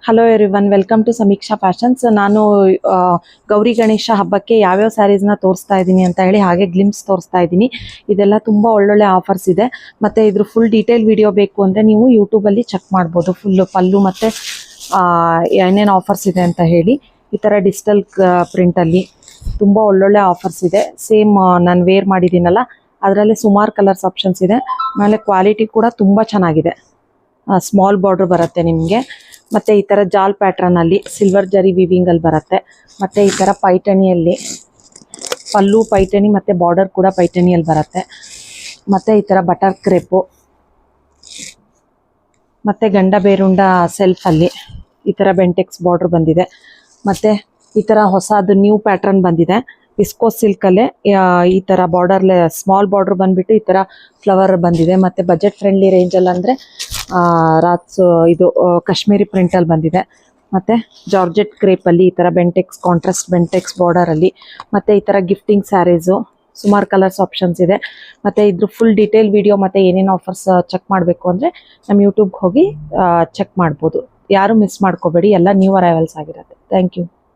Hello everyone, welcome to ಸಮೀಕ್ಷಾ fashions. ನಾನು ಗೌರಿ ಗಣೇಶ ಹಬ್ಬಕ್ಕೆ ಯಾವ್ಯಾವ ಸ್ಯಾರೀಸ್ನ ತೋರಿಸ್ತಾ ಇದ್ದೀನಿ ಅಂತ ಹೇಳಿ ಹಾಗೆ ಗ್ಲಿಮ್ಸ್ ತೋರಿಸ್ತಾ ಇದ್ದೀನಿ. ಇದೆಲ್ಲ ತುಂಬ ಒಳ್ಳೊಳ್ಳೆ ಆಫರ್ಸ್ ಇದೆ. ಮತ್ತು ಇದ್ರ ಫುಲ್ ಡೀಟೇಲ್ ವಿಡಿಯೋ ಬೇಕು ಅಂದರೆ ನೀವು ಯೂಟ್ಯೂಬಲ್ಲಿ ಚೆಕ್ ಮಾಡ್ಬೋದು. ಫುಲ್ಲು ಪಲ್ಲು ಮತ್ತು ಏನೇನು ಆಫರ್ಸ್ ಇದೆ ಅಂತ ಹೇಳಿ. ಈ ಥರ ಡಿಜಿಟಲ್ ಪ್ರಿಂಟಲ್ಲಿ ತುಂಬ ಒಳ್ಳೊಳ್ಳೆ ಆಫರ್ಸ್ ಇದೆ. ಸೇಮ್ ನಾನು ವೇರ್ ಮಾಡಿದ್ದೀನಲ್ಲ ಅದರಲ್ಲಿ ಸುಮಾರು ಕಲರ್ಸ್ ಆಪ್ಷನ್ಸ್ ಇದೆ. ಆಮೇಲೆ ಕ್ವಾಲಿಟಿ ಕೂಡ ತುಂಬ ಚೆನ್ನಾಗಿದೆ. ಸ್ಮಾಲ್ ಬಾರ್ಡ್ರ್ ಬರುತ್ತೆ ನಿಮಗೆ. ಮತ್ತು ಈ ಥರ ಜಾಲ್ ಪ್ಯಾಟ್ರನಲ್ಲಿ ಸಿಲ್ವರ್ ಜರಿ ವಿವಿಂಗಲ್ಲಿ ಬರುತ್ತೆ. ಮತ್ತು ಈ ಥರ ಪೈಠಣಿಯಲ್ಲಿ ಪಲ್ಲು ಪೈಠಣಿ ಮತ್ತು ಬಾರ್ಡರ್ ಕೂಡ ಪೈಠಣಿಯಲ್ಲಿ ಬರುತ್ತೆ. ಮತ್ತು ಈ ಥರ ಬಟರ್ ಕ್ರೇಪು ಮತ್ತು ಗಂಡ ಬೇರುಂಡ ಸೆಲ್ಫಲ್ಲಿ ಈ ಥರ ಬೆಂಟೆಕ್ಸ್ ಬಾರ್ಡ್ರ್ ಬಂದಿದೆ. ಮತ್ತು ಈ ಥರ ಹೊಸದು ನ್ಯೂ ಪ್ಯಾಟ್ರನ್ ಬಂದಿದೆ. ವಿಸ್ಕೋಸ್ ಸಿಲ್ಕಲ್ಲೇ ಈ ಥರ ಬಾರ್ಡರ್ಲೆ ಸ್ಮಾಲ್ ಬಾರ್ಡ್ರ್ ಬಂದುಬಿಟ್ಟು ಈ ಥರ ಫ್ಲವರ್ ಬಂದಿದೆ. ಮತ್ತು ಬಜೆಟ್ ಫ್ರೆಂಡ್ಲಿ ರೇಂಜಲ್ಲಿ ಅಂದರೆ ಇದು ಕಾಶ್ಮೀರಿ ಪ್ರಿಂಟಲ್ಲಿ ಬಂದಿದೆ. ಮತ್ತು ಜಾರ್ಜೆಟ್ ಕ್ರೇಪಲ್ಲಿ ಈ ಥರ ಬೆಂಟೆಕ್ಸ್ ಕಾಂಟ್ರಾಸ್ಟ್ ಬೆಂಟೆಕ್ಸ್ ಬಾರ್ಡರಲ್ಲಿ. ಮತ್ತು ಈ ಥರ ಗಿಫ್ಟಿಂಗ್ ಸ್ಯಾರೀಸು ಸುಮಾರು ಕಲರ್ಸ್ ಆಪ್ಷನ್ಸ್ ಇದೆ. ಮತ್ತು ಇದ್ರ ಫುಲ್ ಡೀಟೇಲ್ ವಿಡಿಯೋ ಮತ್ತು ಏನೇನು ಆಫರ್ಸ್ ಚೆಕ್ ಮಾಡಬೇಕು ಅಂದರೆ ನಮ್ಮ ಯೂಟ್ಯೂಬ್ಗೆ ಹೋಗಿ ಚೆಕ್ ಮಾಡ್ಬೋದು. ಯಾರೂ ಮಿಸ್ ಮಾಡ್ಕೋಬೇಡಿ, ಎಲ್ಲ ನ್ಯೂ ಅರೈವಲ್ಸ್ ಆಗಿರುತ್ತೆ. Thank you.